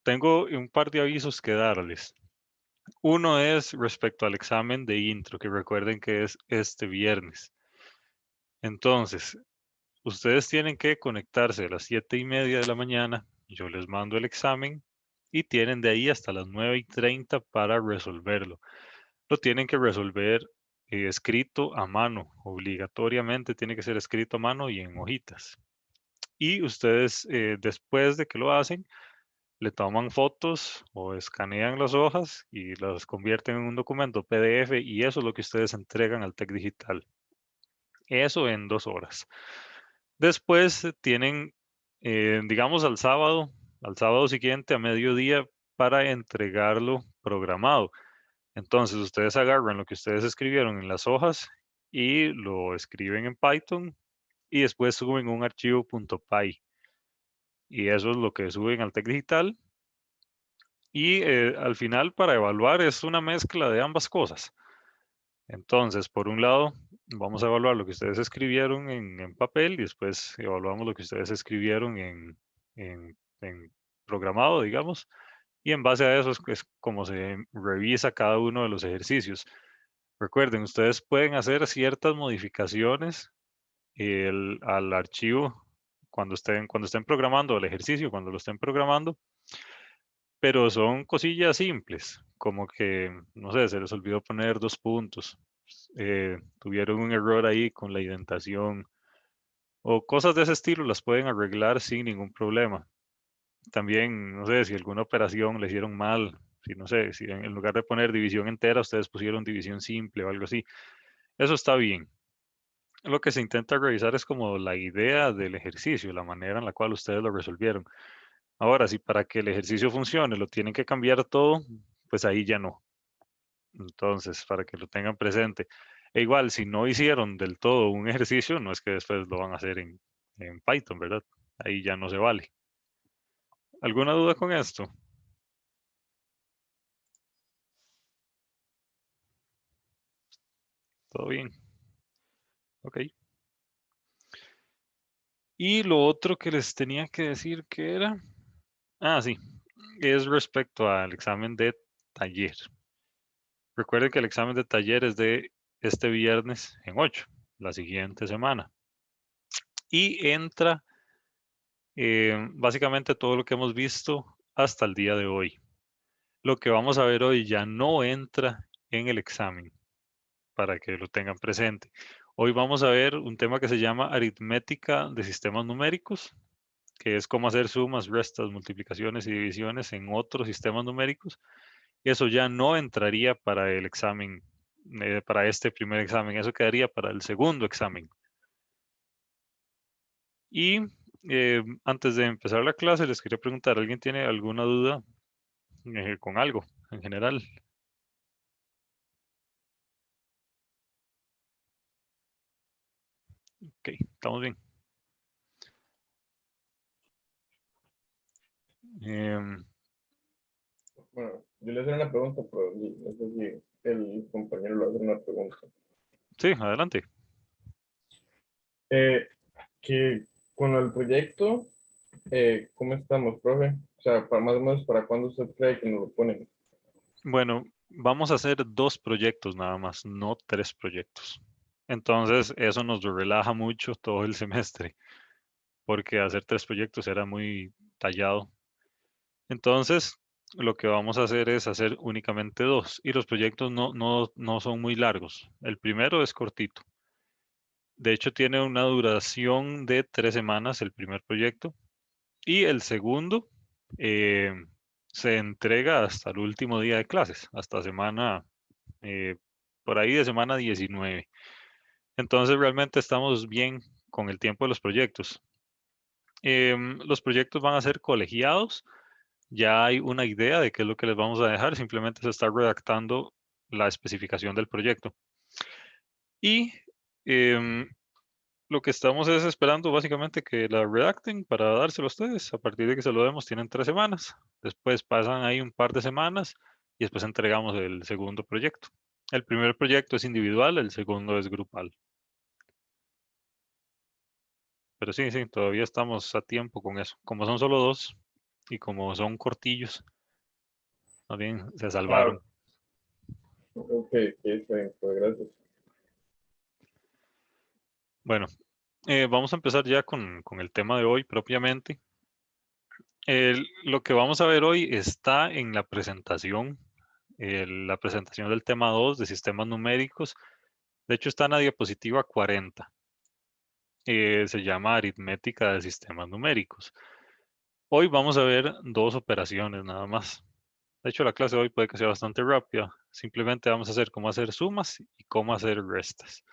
Tengo un par de avisos que darles. Uno es respecto al examen de intro, que recuerden que es este viernes. Entonces, ustedes tienen que conectarse a las 7:30 de la mañana. Yo les mando el examen y tienen de ahí hasta las 9:30 para resolverlo. Lo tienen que resolver escrito a mano. Obligatoriamente tiene que ser escrito a mano y en hojitas. Y ustedes, después de que lo hacen, le toman fotos o escanean las hojas y las convierten en un documento PDF y eso es lo que ustedes entregan al TEC Digital. Eso en 2 horas. Después tienen, digamos, al sábado siguiente a mediodía para entregarlo programado. Entonces, ustedes agarran lo que ustedes escribieron en las hojas y lo escriben en Python y después suben un archivo .py. Y eso es lo que suben al TEC Digital. Y al final, para evaluar, es una mezcla de ambas cosas. Entonces, por un lado, vamos a evaluar lo que ustedes escribieron en papel y después evaluamos lo que ustedes escribieron en programado, digamos. Y en base a eso es como se revisa cada uno de los ejercicios. Recuerden, ustedes pueden hacer ciertas modificaciones al archivo cuando estén programando el ejercicio, cuando lo estén programando, pero son cosillas simples, como que, no sé, se les olvidó poner 2 puntos, tuvieron un error ahí con la indentación o cosas de ese estilo, las pueden arreglar sin ningún problema. También, no sé, si alguna operación le hicieron mal, si no sé, si en lugar de poner división entera, ustedes pusieron división simple o algo así, eso está bien. Lo que se intenta revisar es como la idea del ejercicio, la manera en la cual ustedes lo resolvieron. Ahora, si para que el ejercicio funcione lo tienen que cambiar todo, pues ahí ya no. Entonces, para que lo tengan presente. E igual, si no hicieron del todo un ejercicio, no es que después lo van a hacer en Python, ¿verdad? Ahí ya no se vale. ¿Alguna duda con esto? ¿Todo bien? Ok. Y lo otro que les tenía que decir que era, sí, es respecto al examen de taller. Recuerden que el examen de taller es de este viernes en 8, la siguiente semana. Y entra básicamente todo lo que hemos visto hasta el día de hoy. Lo que vamos a ver hoy ya no entra en el examen, para que lo tengan presente. Hoy vamos a ver un tema que se llama aritmética de sistemas numéricos, que es cómo hacer sumas, restas, multiplicaciones y divisiones en otros sistemas numéricos. Eso ya no entraría para el examen, para este primer examen. Eso quedaría para el segundo examen. Y antes de empezar la clase, les quería preguntar, ¿alguien tiene alguna duda con algo en general? Ok, estamos bien. Em, Bueno, yo le haré una pregunta, pero no sé si el compañero le va a hacer una pregunta. sí, adelante. Eh, que con el proyecto, ¿cómo estamos, profe? O sea, para más o menos, ¿para cuándo usted cree que nos lo ponen? Bueno, vamos a hacer 2 proyectos nada más, no 3 proyectos. Entonces, eso nos relaja mucho todo el semestre, porque hacer 3 proyectos era muy tallado. Entonces, lo que vamos a hacer es hacer únicamente 2, y los proyectos no son muy largos. El primero es cortito. De hecho, tiene una duración de 3 semanas el primer proyecto, y el segundo eh, se entrega hasta el último día de clases, hasta semana, eh, por ahí de semana 19. Entonces realmente estamos bien con el tiempo de los proyectos. Los proyectos van a ser colegiados, ya hay una idea de qué es lo que les vamos a dejar, simplemente se está redactando la especificación del proyecto. Y em, lo que estamos es esperando básicamente que la redacten para dárselo a ustedes. A partir de que se lo demos, tienen 3 semanas. Después pasan ahí un par de semanas y después entregamos el segundo proyecto. El primer proyecto es individual, el segundo es grupal. Pero sí, todavía estamos a tiempo con eso. Como son solo 2, y como son cortillos, más bien se Ah, salvaron. ok, está bien, pues gracias. Bueno, vamos a empezar ya con el tema de hoy propiamente. Lo que vamos a ver hoy está en la presentación, la presentación del tema 2 de sistemas numéricos. De hecho, está en la diapositiva 40. Se llama aritmética de sistemas numéricos. Hoy vamos a ver dos operaciones nada más. De hecho, la clase de hoy puede que sea bastante rápida. Simplemente vamos a hacer cómo hacer sumas y cómo hacer restas.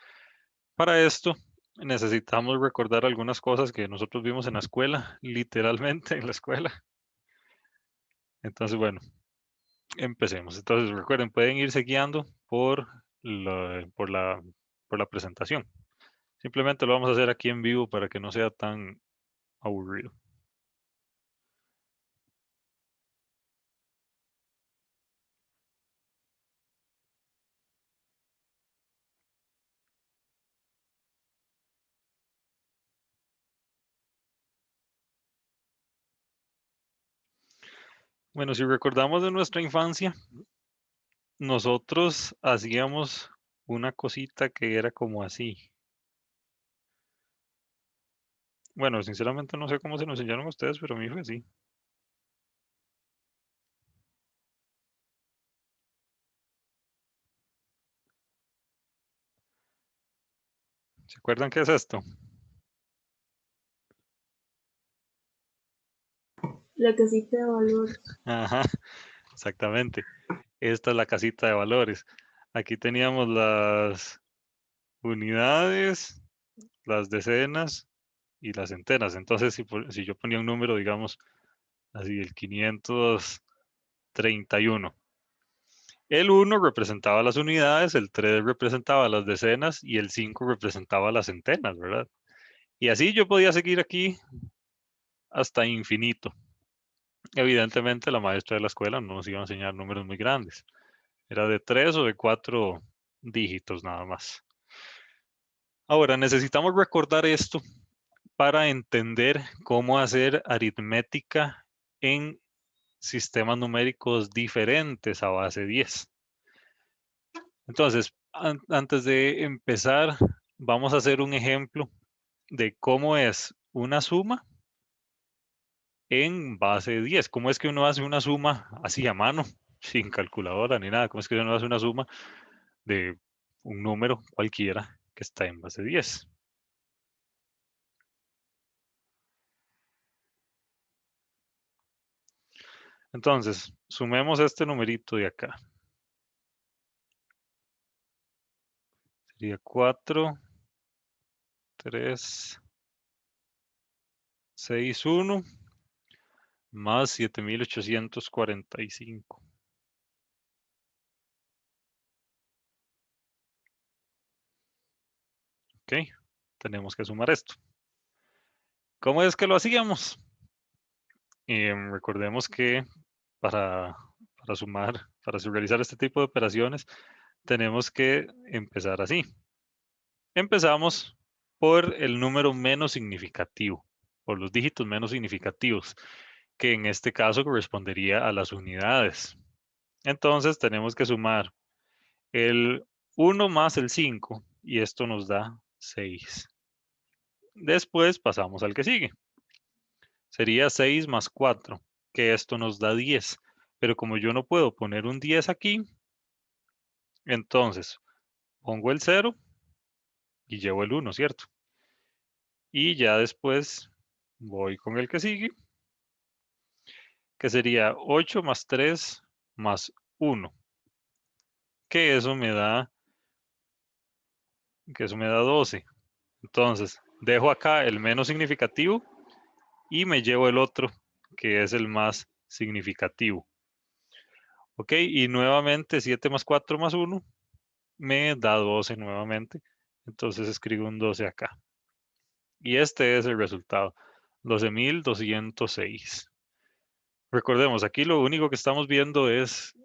Para esto, necesitamos recordar algunas cosas que nosotros vimos en la escuela, literalmente en la escuela. Entonces, bueno, empecemos. Entonces, recuerden, pueden irse guiando la, por la, por la presentación. Simplemente lo vamos a hacer aquí en vivo para que no sea tan aburrido. Bueno, si recordamos de nuestra infancia, nosotros hacíamos una cosita que era como así. Bueno, sinceramente no sé cómo se nos enseñaron ustedes, pero a mí fue así. ¿Se acuerdan qué es esto? La casita de valores. Ajá, exactamente. Esta es la casita de valores. Aquí teníamos las unidades, las decenas y las centenas. Entonces, si yo ponía un número, digamos, así, el 531. El 1 representaba las unidades, el 3 representaba las decenas y el 5 representaba las centenas, ¿verdad? Y así yo podía seguir aquí hasta infinito. Evidentemente, la maestra de la escuela no nos iba a enseñar números muy grandes. Era de 3 o de 4 dígitos nada más. Ahora, necesitamos recordar esto para entender cómo hacer aritmética en sistemas numéricos diferentes a base 10. Entonces, antes de empezar, vamos a hacer un ejemplo de cómo es una suma en base 10. ¿Cómo es que uno hace una suma así a mano, sin calculadora ni nada? ¿Cómo es que uno hace una suma de un número cualquiera que está en base 10? Entonces, sumemos este numerito de acá. Sería 4, 3, 6, 1 más 7845. Ok, tenemos que sumar esto. ¿Cómo es que lo hacíamos? Recordemos que para, para sumar, para realizar este tipo de operaciones, tenemos que empezar así. Empezamos por el número menos significativo, por los dígitos menos significativos, que en este caso correspondería a las unidades. Entonces tenemos que sumar el 1 más el 5 y esto nos da 6. Después pasamos al que sigue. Sería 6 más 4, que esto nos da 10. Pero como yo no puedo poner un 10 aquí, entonces pongo el 0 y llevo el 1, ¿cierto? Y ya después voy con el que sigue, que sería 8 más 3 más 1, que eso me da, 12. Entonces, dejo acá el menos significativo y me llevo el otro, que es el más significativo. Ok, y nuevamente 7 más 4 más 1 me da 12 nuevamente. Entonces escribo un 12 acá. Y este es el resultado, 12.206. Recordemos, aquí lo único que estamos viendo es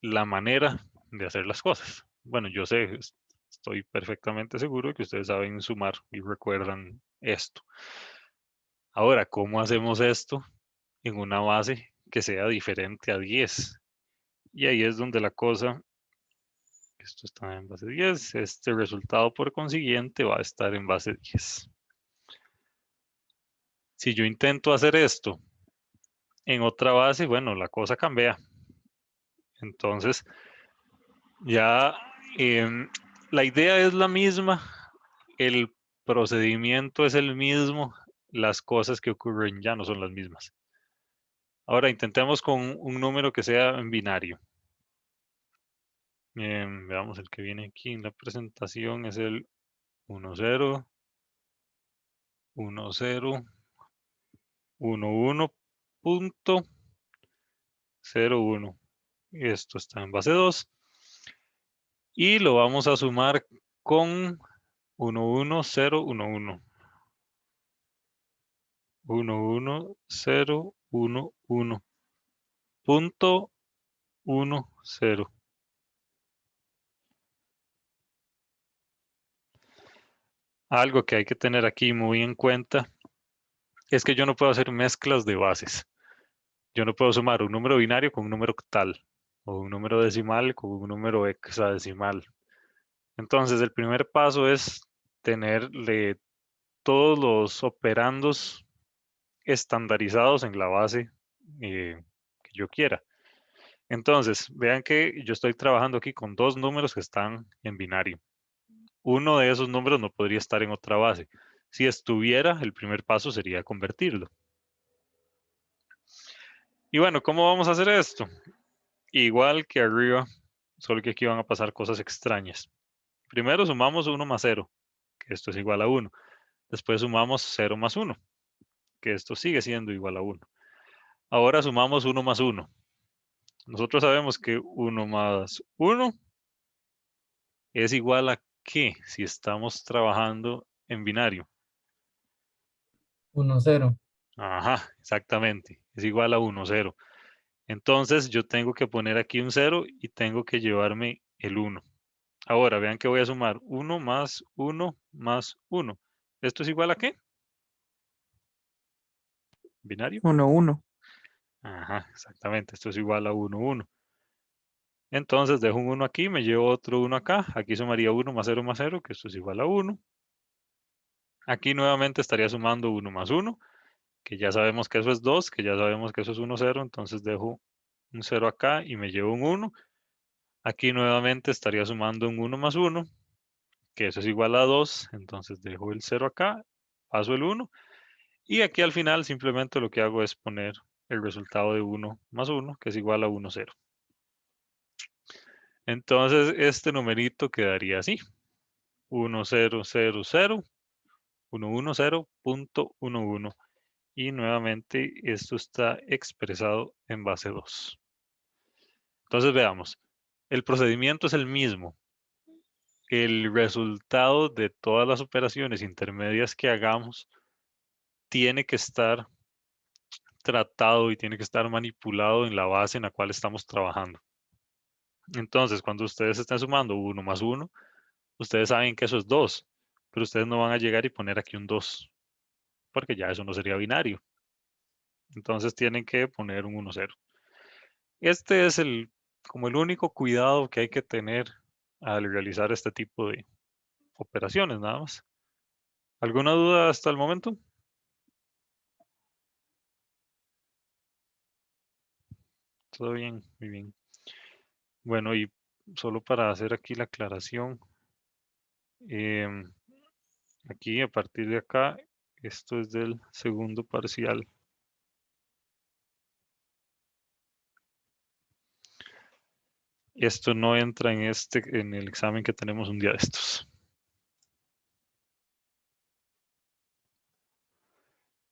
la manera de hacer las cosas. Bueno, yo sé, estoy perfectamente seguro de que ustedes saben sumar y recuerdan esto. Ahora, ¿cómo hacemos esto en una base que sea diferente a 10. Y ahí es donde la cosa, esto está en base 10, este resultado por consiguiente va a estar en base 10. Si yo intento hacer esto en otra base, bueno, la cosa cambia. Entonces, ya la idea es la misma, el procedimiento es el mismo, las cosas que ocurren ya no son las mismas. Ahora intentemos con un número que sea en binario. Veamos el que viene aquí en la presentación, es el 1, 0, 1, 0, 1, 1.01. Esto está en base 2. Y lo vamos a sumar con 1, 1, 0, 1, 1. 1, 1, 0, 1, 1. Punto 1, 0. Algo que hay que tener aquí muy en cuenta es que yo no puedo hacer mezclas de bases. Yo no puedo sumar un número binario con un número octal o un número decimal con un número hexadecimal. Entonces, el primer paso es tenerle todos los operandos estandarizados en la base que yo quiera. Entonces, vean que yo estoy trabajando aquí con dos números que están en binario. Uno de esos números no podría estar en otra base. Si estuviera, el primer paso sería convertirlo. Y bueno, ¿cómo vamos a hacer esto? Igual que arriba, solo que aquí van a pasar cosas extrañas. Primero sumamos 1 más 0, que esto es igual a 1. Después sumamos 0 más 1, que esto sigue siendo igual a 1. Ahora sumamos 1 más 1. Nosotros sabemos que 1 más 1 es igual a ¿qué? Si estamos trabajando en binario. 1, 0. Ajá, exactamente. Es igual a 1, 0. Entonces yo tengo que poner aquí un 0 y tengo que llevarme el 1. Ahora vean que voy a sumar 1 más 1 más 1. ¿Esto es igual a qué? ¿Binario? 1, 1. Ajá, exactamente. Esto es igual a 1, 1. Entonces dejo un 1 aquí, me llevo otro 1 acá. Aquí sumaría 1 más 0 más 0, que esto es igual a 1. Aquí nuevamente estaría sumando 1 más 1, que ya sabemos que eso es 2, que ya sabemos que eso es 1, 0. Entonces dejo un 0 acá y me llevo un 1. Aquí nuevamente estaría sumando un 1 más 1, que eso es igual a 2. Entonces dejo el 0 acá, paso el 1. Y aquí al final simplemente lo que hago es poner el resultado de 1 más 1, que es igual a 1, 0. Entonces este numerito quedaría así. 1, 0, 0, 0, 1, 1, 0.11. Y nuevamente esto está expresado en base 2. Entonces veamos. El procedimiento es el mismo. El resultado de todas las operaciones intermedias que hagamos tiene que estar tratado y tiene que estar manipulado en la base en la cual estamos trabajando. Entonces, cuando ustedes estén sumando 1 más 1, ustedes saben que eso es 2, pero ustedes no van a llegar y poner aquí un 2, porque ya eso no sería binario. Entonces tienen que poner un 1, 0. Este es como el único cuidado que hay que tener al realizar este tipo de operaciones, nada más. ¿Alguna duda hasta el momento? Todo bien, muy bien. Bueno, y solo para hacer aquí la aclaración, aquí a partir de acá, esto es del segundo parcial. Esto no entra en el examen que tenemos un día de estos.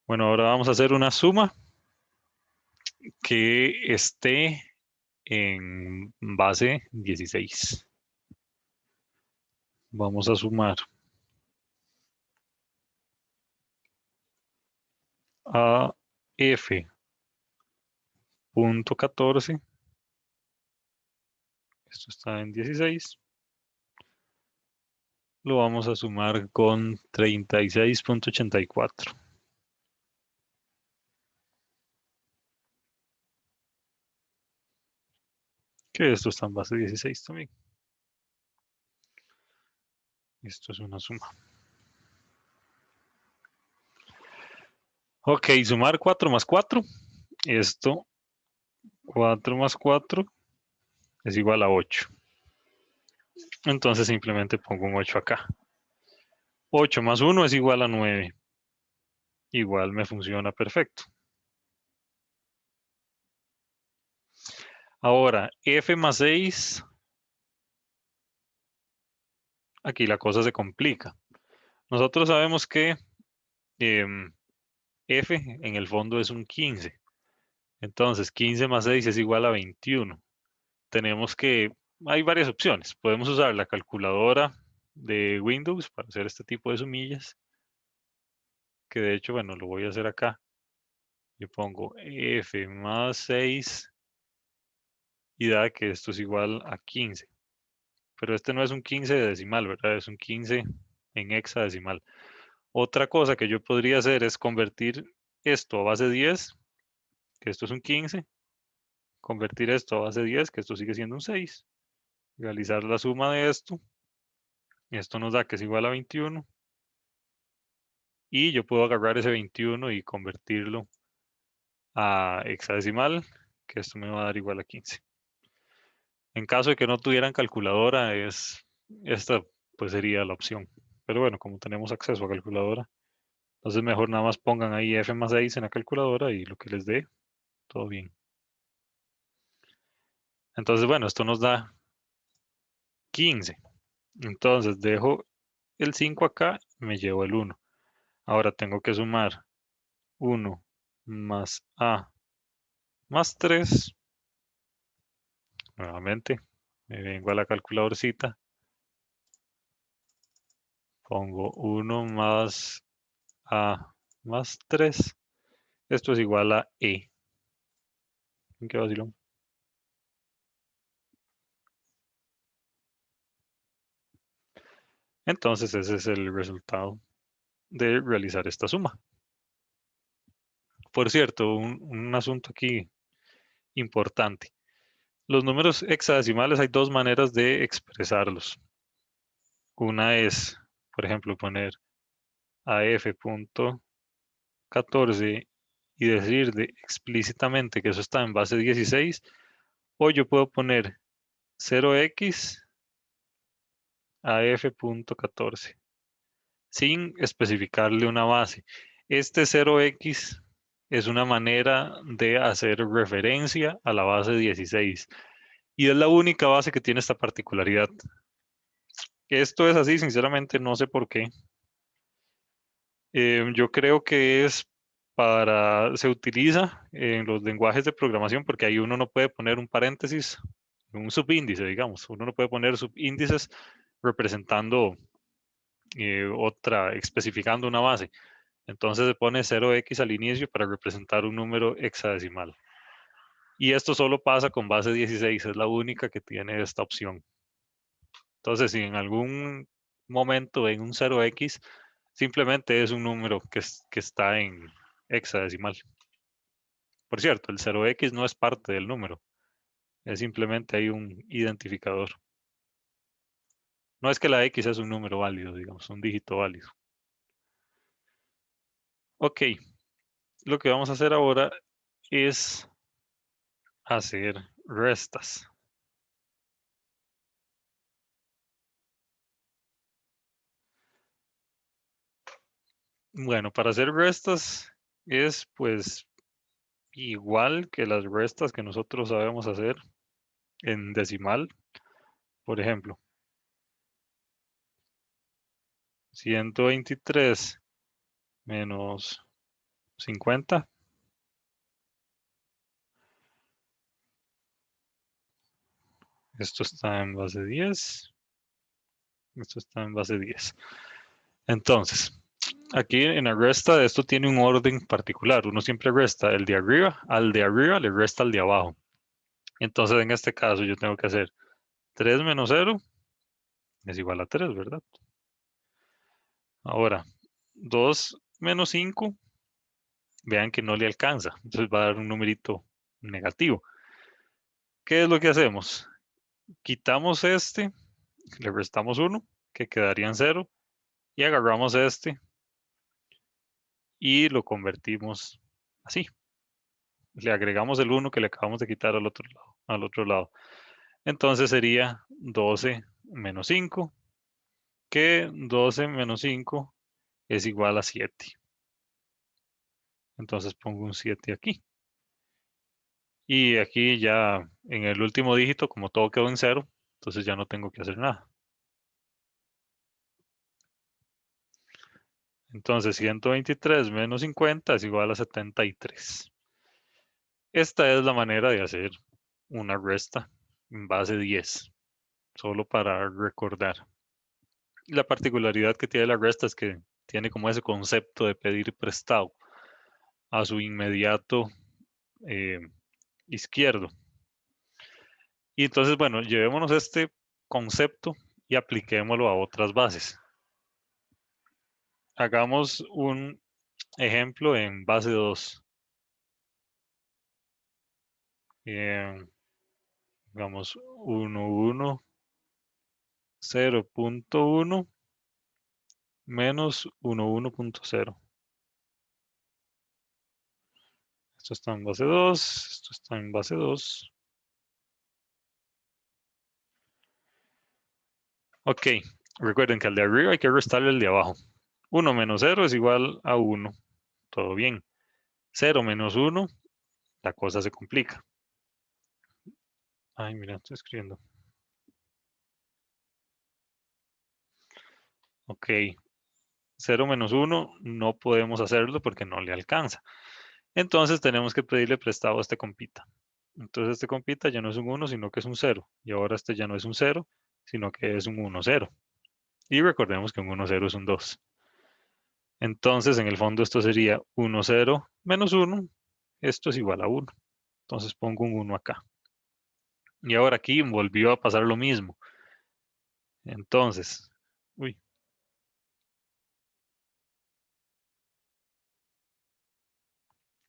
Bueno, ahora vamos a hacer una suma que esté en base 16. Vamos a sumar a F.14. Esto está en 16. Lo vamos a sumar con 36.84. Que esto está en base 16 también. Esto es una suma. Ok, sumar 4 más 4. Esto, 4 más 4 es igual a 8. Entonces simplemente pongo un 8 acá. 8 más 1 es igual a 9. Igual me funciona perfecto. Ahora, f más 6. Aquí la cosa se complica. Nosotros sabemos que f en el fondo es un 15. Entonces, 15 más 6 es igual a 21. Tenemos que, hay varias opciones. Podemos usar la calculadora de Windows para hacer este tipo de sumillas. Que de hecho, bueno, lo voy a hacer acá. Yo pongo f más 6 y da que esto es igual a 15. Pero este no es un 15 de decimal, ¿verdad? Es un 15 en hexadecimal. Otra cosa que yo podría hacer es convertir esto a base 10, que esto es un 15, convertir esto a base 10, que esto sigue siendo un 6, realizar la suma de esto, y esto nos da que es igual a 21, y yo puedo agarrar ese 21 y convertirlo a hexadecimal, que esto me va a dar igual a 15. En caso de que no tuvieran calculadora, esta pues sería la opción. Pero bueno, como tenemos acceso a calculadora, entonces mejor nada más pongan ahí f más 6 en la calculadora y lo que les dé, todo bien. Entonces, bueno, esto nos da 15. Entonces dejo el 5 acá, me llevo el 1. Ahora tengo que sumar 1 más a más 3. Nuevamente, me vengo a la calculadorcita. Pongo 1 más a más 3. Esto es igual a e. ¿Qué vacilón? Entonces ese es el resultado de realizar esta suma. Por cierto, un asunto aquí importante. Los números hexadecimales hay dos maneras de expresarlos. Una es, por ejemplo, poner AF.14 y decirle explícitamente que eso está en base 16, o yo puedo poner 0x AF.14 sin especificarle una base. Este 0x es una manera de hacer referencia a la base 16 y es la única base que tiene esta particularidad. Esto es así, sinceramente no sé por qué. Yo creo que se utiliza en los lenguajes de programación porque ahí uno no puede poner un paréntesis, un subíndice, digamos. Uno no puede poner subíndices representando especificando una base. Entonces se pone 0x al inicio para representar un número hexadecimal. Y esto solo pasa con base 16, es la única que tiene esta opción. Entonces, si en algún momento ven un 0x, simplemente es un número que está en hexadecimal. Por cierto, el 0x no es parte del número, es simplemente hay un identificador. No es que la x es un número válido, digamos, un dígito válido. Ok, lo que vamos a hacer ahora es hacer restas. Bueno, para hacer restas es pues igual que las restas que nosotros sabemos hacer en decimal. Por ejemplo, 123 menos 50. Esto está en base 10. Esto está en base 10. Entonces, aquí en la resta esto tiene un orden particular. Uno siempre resta el de arriba, al de arriba le resta al de abajo. Entonces, en este caso yo tengo que hacer 3 menos 0 es igual a 3, ¿verdad? Ahora, 2 menos 5, vean que no le alcanza. Entonces va a dar un numerito negativo. ¿Qué es lo que hacemos? Quitamos este, le restamos 1, que quedaría en 0, y agarramos este y lo convertimos así. Le agregamos el 1 que le acabamos de quitar al otro lado. Entonces sería 12 menos 5, que 12 menos 5 es igual a 7. Entonces pongo un 7 aquí. Y aquí ya en el último dígito, como todo quedó en 0, entonces ya no tengo que hacer nada. Entonces 123 menos 50 es igual a 73. Esta es la manera de hacer una resta en base 10, solo para recordar. La particularidad que tiene la resta es que tiene como ese concepto de pedir prestado a su inmediato eh, izquierdo. Y entonces, bueno, llevémonos este concepto y apliquémoslo a otras bases. Hagamos un ejemplo en base 2. Digamos 1, 1, 0.1 menos 1, 1.0. Esto está en base 2, esto está en base 2. Ok, recuerden que al de arriba hay que restarle el de abajo. 1 menos 0 es igual a 1. Todo bien. 0 menos 1, la cosa se complica. Ay, mira, estoy escribiendo. Ok, 0 menos 1 no podemos hacerlo porque no le alcanza. Entonces tenemos que pedirle prestado a este compita. Entonces este compita ya no es un 1, sino que es un 0. Y ahora este ya no es un 0, sino que es un 1, 0. Y recordemos que un 1, 0 es un 2. Entonces en el fondo esto sería 1, 0 menos 1. Esto es igual a 1. Entonces pongo un 1 acá. Y ahora aquí volvió a pasar lo mismo. Entonces, uy,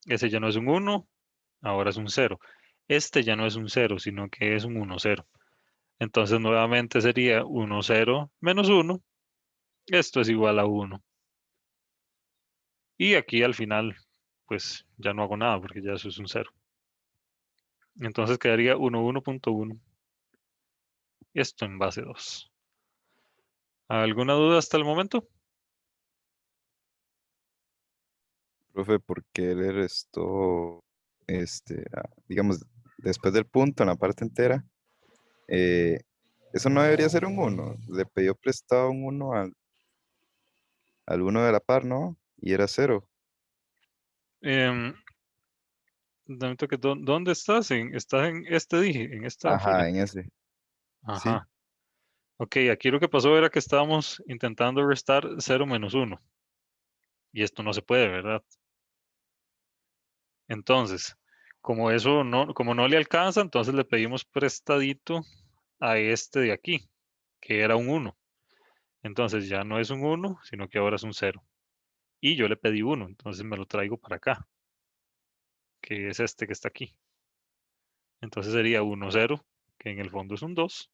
ese ya no es un 1, ahora es un 0. Este ya no es un 0, sino que es un 1, 0. Entonces nuevamente sería 1, 0 menos 1. Esto es igual a 1. Y aquí al final, pues ya no hago nada porque ya eso es un 0. Entonces quedaría 1, 1.1. Esto en base 2. ¿Alguna duda hasta el momento? Profe, ¿por qué le restó, digamos, después del punto en la parte entera? eh, Eso no debería ser un uno. Le pidió prestado un uno al uno de la par, ¿no? Y era cero. Em, dame un toque, ¿dónde estás? ¿Estás en este dije, en esta Ajá, fila? en ese. Sí. Ajá. Ok, aquí lo que pasó era que estábamos intentando restar 0 menos 1. Y esto no se puede, ¿verdad? Entonces, como no le alcanza, entonces le pedimos prestadito a este de aquí, que era un 1. Entonces ya no es un 1, sino que ahora es un 0. Y yo le pedí 1, entonces me lo traigo para acá, que es este que está aquí. Entonces sería 1, 0, que en el fondo es un 2,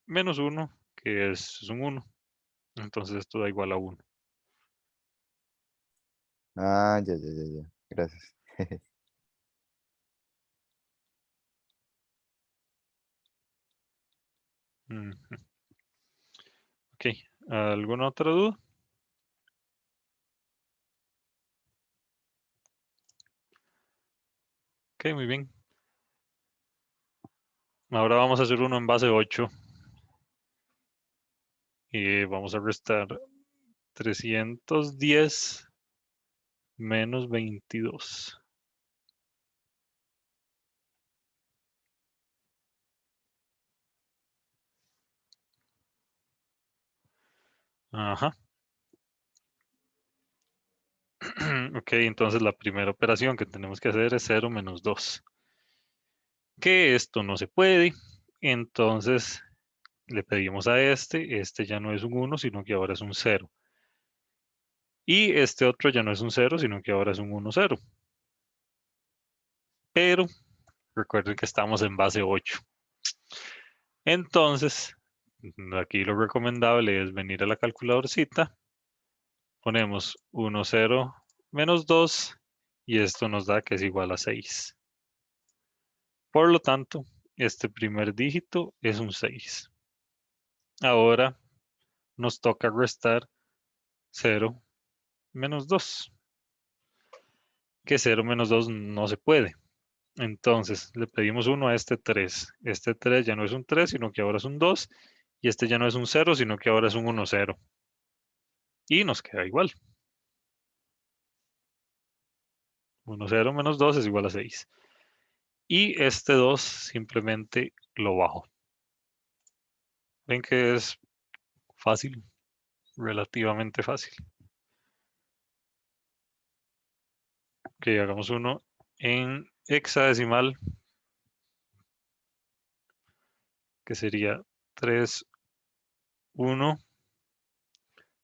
menos 1, que es un 1. Entonces esto da igual a 1. Ah, ya, ya, ya, ya. Gracias. Ujú. Ok, ¿alguna otra duda? Ok, muy bien. Ahora vamos a hacer uno en base 8 y vamos a restar 310 menos 22. Ajá. Ok, entonces la primera operación que tenemos que hacer es 0 menos 2. Que esto no se puede, entonces le pedimos a este ya no es un 1, sino que ahora es un 0. Y este otro ya no es un 0, sino que ahora es un 1, 0. Pero Recuerden que estamos en base 8. Entonces, aquí lo recomendable es venir a la calculadorcita. Ponemos 1, 0, menos 2 y esto nos da que es igual a 6. Por lo tanto, este primer dígito es un 6. Ahora nos toca restar 0 menos 2. Que 0 menos 2 no se puede. Entonces, le pedimos 1 a este 3. Este 3 ya no es un 3, sino que ahora es un 2. Y este ya no es un 0, sino que ahora es un 1, 0. Y nos queda igual. 1, 0 menos 2 es igual a 6. Y este 2 simplemente lo bajo. Ven que es fácil, relativamente fácil. Ok, hagamos uno en hexadecimal, que sería 3, 1,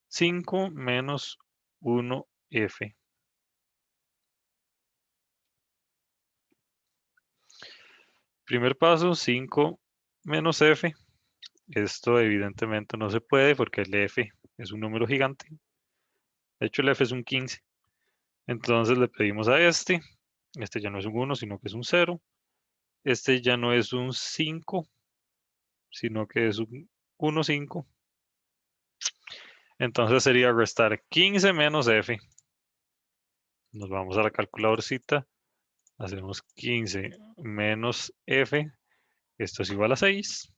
5 menos 1F. Primer paso, 5 menos F. Esto evidentemente no se puede porque el F es un número gigante. De hecho, el F es un 15. Entonces le pedimos a este. Este ya no es un 1, sino que es un 0. Este ya no es un 5, sino que es un 1, 5. Entonces sería restar 15 menos F. Nos vamos a la calculadorcita. Hacemos 15 menos F. Esto es igual a 6.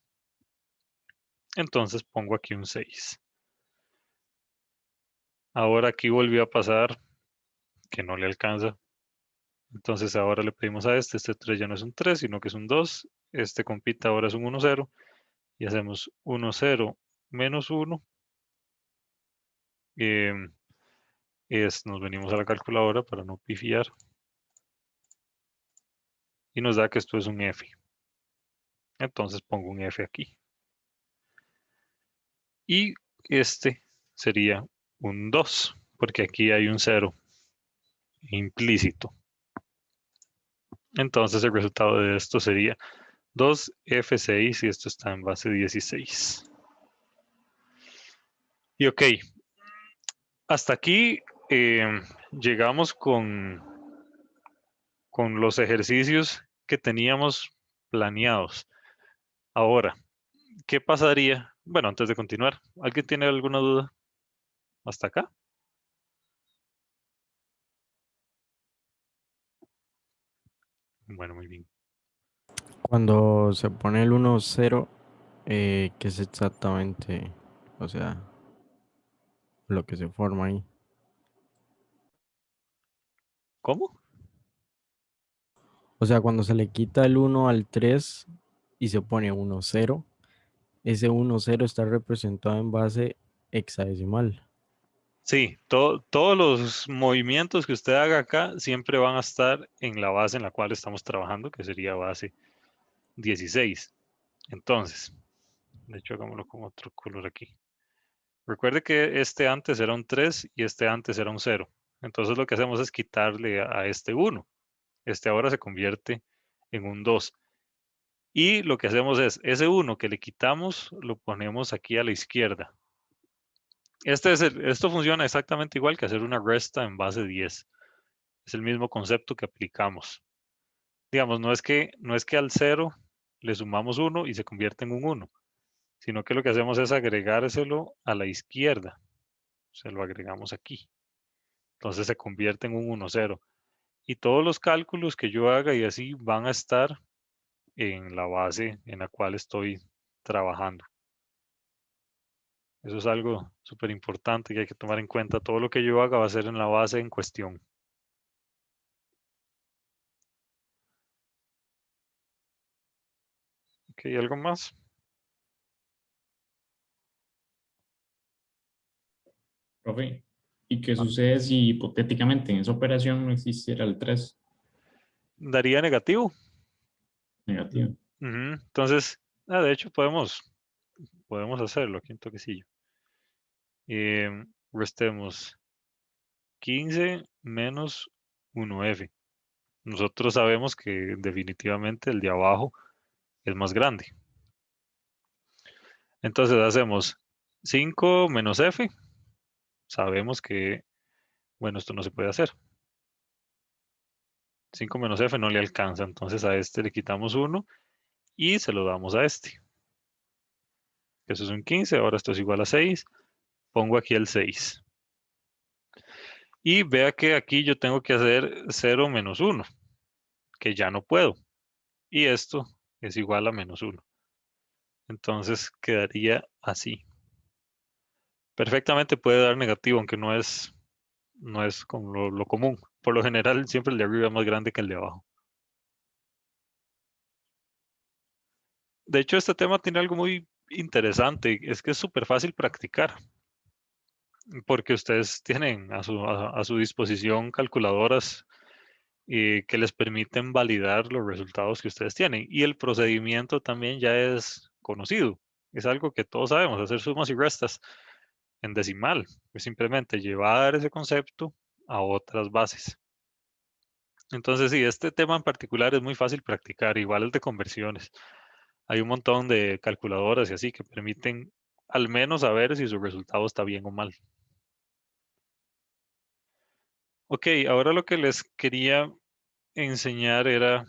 Entonces pongo aquí un 6. Ahora aquí volvió a pasar que no le alcanza. Entonces ahora le pedimos a este 3 ya no es un 3, sino que es un 2. Este compita ahora es un 1, 0. Y hacemos 1, 0 menos 1. Nos venimos a la calculadora para no pifiar. Y nos da que esto es un F. Entonces pongo un F aquí. Y este sería un 2, porque aquí hay un 0 implícito. Entonces el resultado de esto sería 2F6 y esto está en base 16. Y ok, hasta aquí llegamos con los ejercicios que teníamos planeados. Ahora, ¿qué pasaría? Bueno, antes de continuar, ¿alguien tiene alguna duda hasta acá? Bueno, muy bien. Cuando se pone el 1, 0, ¿qué es exactamente? O sea, lo que se forma ahí. ¿Cómo? O sea, cuando se le quita el 1 al 3 y se pone 1, 0, ese 1, 0 está representado en base hexadecimal. Sí, todos los movimientos que usted haga acá siempre van a estar en la base en la cual estamos trabajando, que sería base 16. Entonces, de hecho, hagámoslo con otro color aquí. Recuerde que este antes era un 3 y este antes era un 0. Entonces lo que hacemos es quitarle a este 1. Este ahora se convierte en un 2. Y lo que hacemos es, ese 1 que le quitamos, lo ponemos aquí a la izquierda. Esto funciona exactamente igual que hacer una resta en base 10. Es el mismo concepto que aplicamos. Digamos, no es que al 0 le sumamos 1 y se convierte en un 1, sino que lo que hacemos es agregárselo a la izquierda. Se lo agregamos aquí. Entonces se convierte en un 1, 0. Y todos los cálculos que yo haga y así van a estar en la base en la cual estoy trabajando. Eso es algo súper importante que hay que tomar en cuenta. Todo lo que yo haga va a ser en la base en cuestión. Ok, ¿algo más? Profe, ¿y qué sucede si hipotéticamente en esa operación no existiera el 3 Daría negativo. negativo? Ujú. Entonces, de hecho, podemos hacerlo aquí un toquecillo. Restemos 15 menos 1F. Nosotros sabemos que definitivamente el de abajo es más grande. Entonces hacemos 5 menos f. Sabemos que, bueno, esto no se puede hacer. 5 menos f no le alcanza, entonces a este le quitamos 1 y se lo damos a este. Eso es un 15, ahora esto es igual a 6. Pongo aquí el 6. Y vea que aquí yo tengo que hacer 0 menos 1, que ya no puedo. Y esto es igual a menos 1. Entonces quedaría así. Perfectamente puede dar negativo, aunque no es como lo común. Por lo general, siempre el de arriba es más grande que el de abajo. De hecho, este tema tiene algo muy interesante. Es que es súper fácil practicar. Porque ustedes tienen a su disposición calculadoras que les permiten validar los resultados que ustedes tienen. Y el procedimiento también ya es conocido. Es algo que todos sabemos, hacer sumas y restas en decimal. Es simplemente llevar ese concepto a otras bases. Entonces, sí, este tema en particular es muy fácil practicar, igual el de conversiones. Hay un montón de calculadoras y así que permiten al menos saber si su resultado está bien o mal. Ok, ahora lo que les quería enseñar era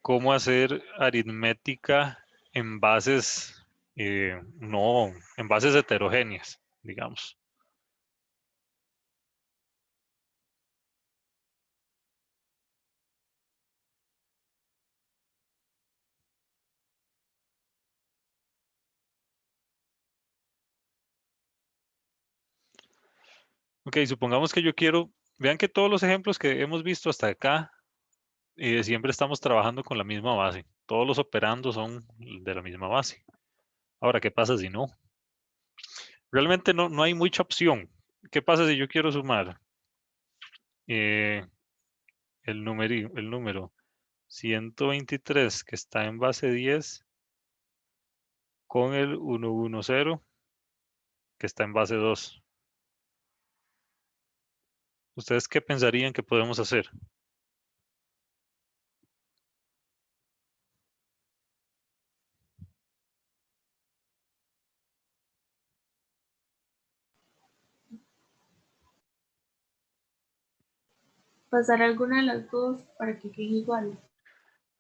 cómo hacer aritmética en bases, no, en bases heterogéneas, digamos. Ok, supongamos que yo quiero, vean que todos los ejemplos que hemos visto hasta acá, siempre estamos trabajando con la misma base. Todos los operandos son de la misma base. Ahora, ¿qué pasa si no? Realmente no hay mucha opción. ¿Qué pasa si yo quiero sumar eh, el número 123 que está en base 10 con el 110 que está en base 2? ¿Ustedes qué pensarían que podemos hacer? Pasar alguna de las dos para que queden iguales.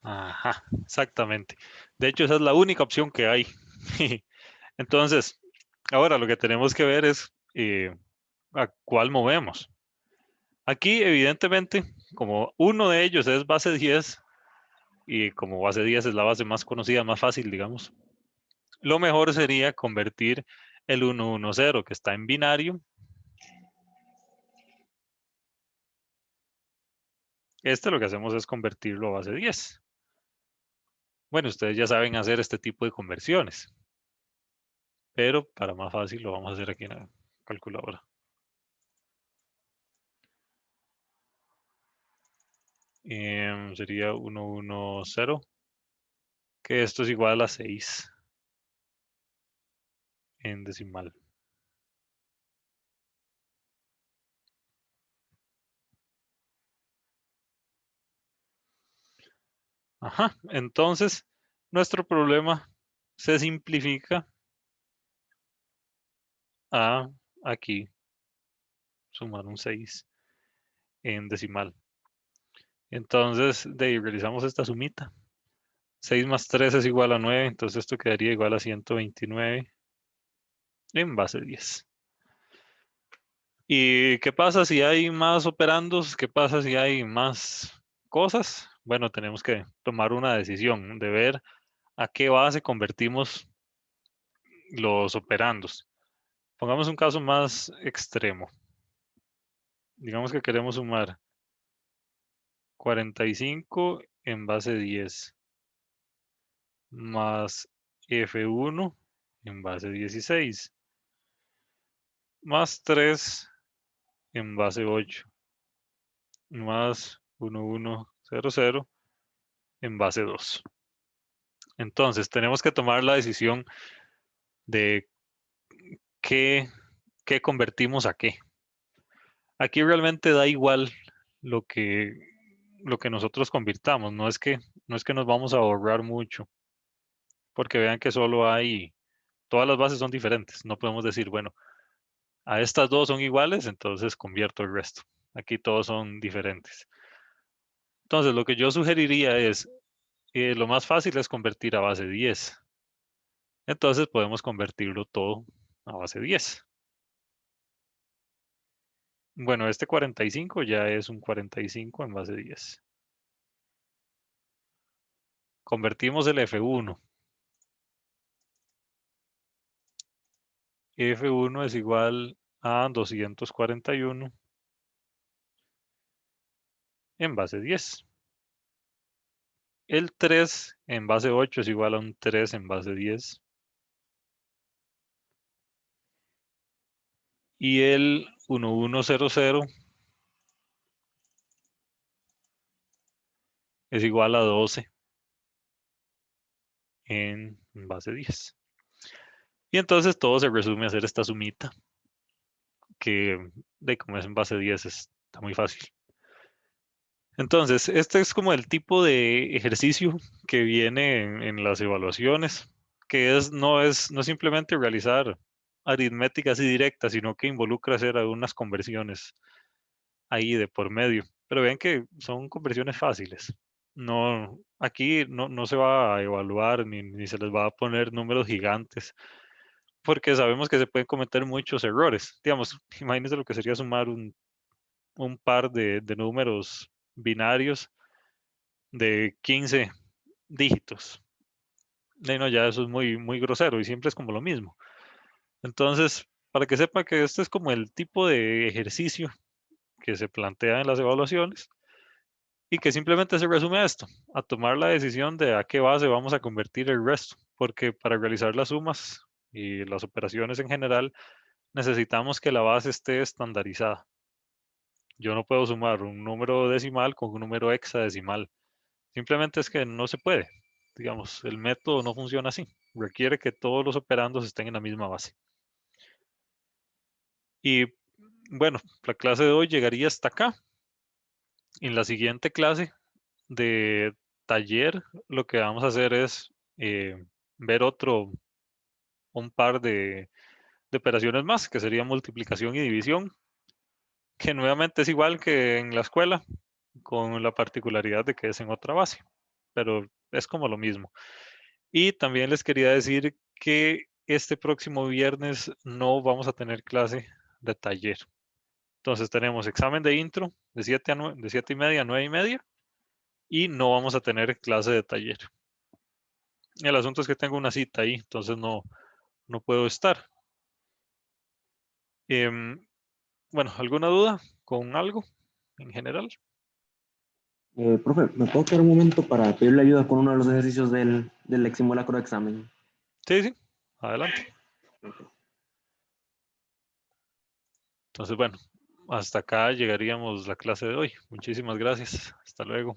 Ajá, exactamente. De hecho, esa es la única opción que hay. Entonces, ahora lo que tenemos que ver es a cuál movemos. Aquí, evidentemente, como uno de ellos es base 10, y como base 10 es la base más conocida, más fácil, digamos, lo mejor sería convertir el 110 que está en binario. Lo que hacemos es convertirlo a base 10. Bueno, ustedes ya saben hacer este tipo de conversiones, pero para más fácil lo vamos a hacer aquí en la calculadora. Sería 110, que esto es igual a 6 en decimal. Ajá, entonces nuestro problema se simplifica a aquí sumar un 6 en decimal. Entonces, de ahí realizamos esta sumita. 6 más 3 es igual a 9, entonces esto quedaría igual a 129 en base 10. ¿Y qué pasa si hay más operandos? ¿Qué pasa si hay más cosas? Bueno, tenemos que tomar una decisión de ver a qué base convertimos los operandos. Pongamos un caso más extremo. Digamos que queremos sumar 45 en base 10 más F1 en base 16 más 3 en base 8 más 1100 en base 2. Entonces, tenemos que tomar la decisión de qué convertimos a qué. Aquí realmente da igual lo que lo que nosotros convirtamos. No es que nos vamos a ahorrar mucho, porque vean que solo hay, todas las bases son diferentes. No podemos decir, bueno, a estas dos son iguales, entonces convierto el resto. Aquí todos son diferentes. Entonces, lo que yo sugeriría es, lo más fácil es convertir a base 10. Entonces podemos convertirlo todo a base 10. Bueno, este 45 ya es un 45 en base 10. Convertimos el F1. F1 es igual a 241 en base 10. El 3 en base 8 es igual a un 3 en base 10. Y el 1100 es igual a 12 en base 10. Y entonces todo se resume a hacer esta sumita, que de como es en base 10 está muy fácil. Entonces, este es como el tipo de ejercicio que viene en las evaluaciones, que no es simplemente realizar aritmética así directa, sino que involucra hacer algunas conversiones ahí de por medio. Pero ven que son conversiones fáciles. No, aquí no se va a evaluar ni se les va a poner números gigantes, porque sabemos que se pueden cometer muchos errores. Digamos, imagínense lo que sería sumar un par de números binarios de 15 dígitos. Y no, ya eso es muy, muy grosero y siempre es como lo mismo. Entonces, para que sepa que este es como el tipo de ejercicio que se plantea en las evaluaciones y que simplemente se resume a esto, a tomar la decisión de a qué base vamos a convertir el resto, porque para realizar las sumas y las operaciones en general necesitamos que la base esté estandarizada. Yo no puedo sumar un número decimal con un número hexadecimal. Simplemente es que no se puede. Digamos, el método no funciona así. Requiere que todos los operandos estén en la misma base. Y bueno, la clase de hoy llegaría hasta acá. En la siguiente clase de taller, lo que vamos a hacer es ver un par de operaciones más, que sería multiplicación y división, que nuevamente es igual que en la escuela, con la particularidad de que es en otra base, pero es como lo mismo. Y también les quería decir que este próximo viernes no vamos a tener clase de taller. Entonces tenemos examen de intro de 7 de 7:30 a 9:30 y no vamos a tener clase de taller. El asunto es que tengo una cita ahí, entonces no puedo estar. Bueno, ¿alguna duda con algo en general? Profe, ¿me puedo quedar un momento para pedirle ayuda con uno de los ejercicios del simulacro de examen? Sí, sí, adelante. Entonces, bueno, hasta acá llegaríamos la clase de hoy. Muchísimas gracias. Hasta luego.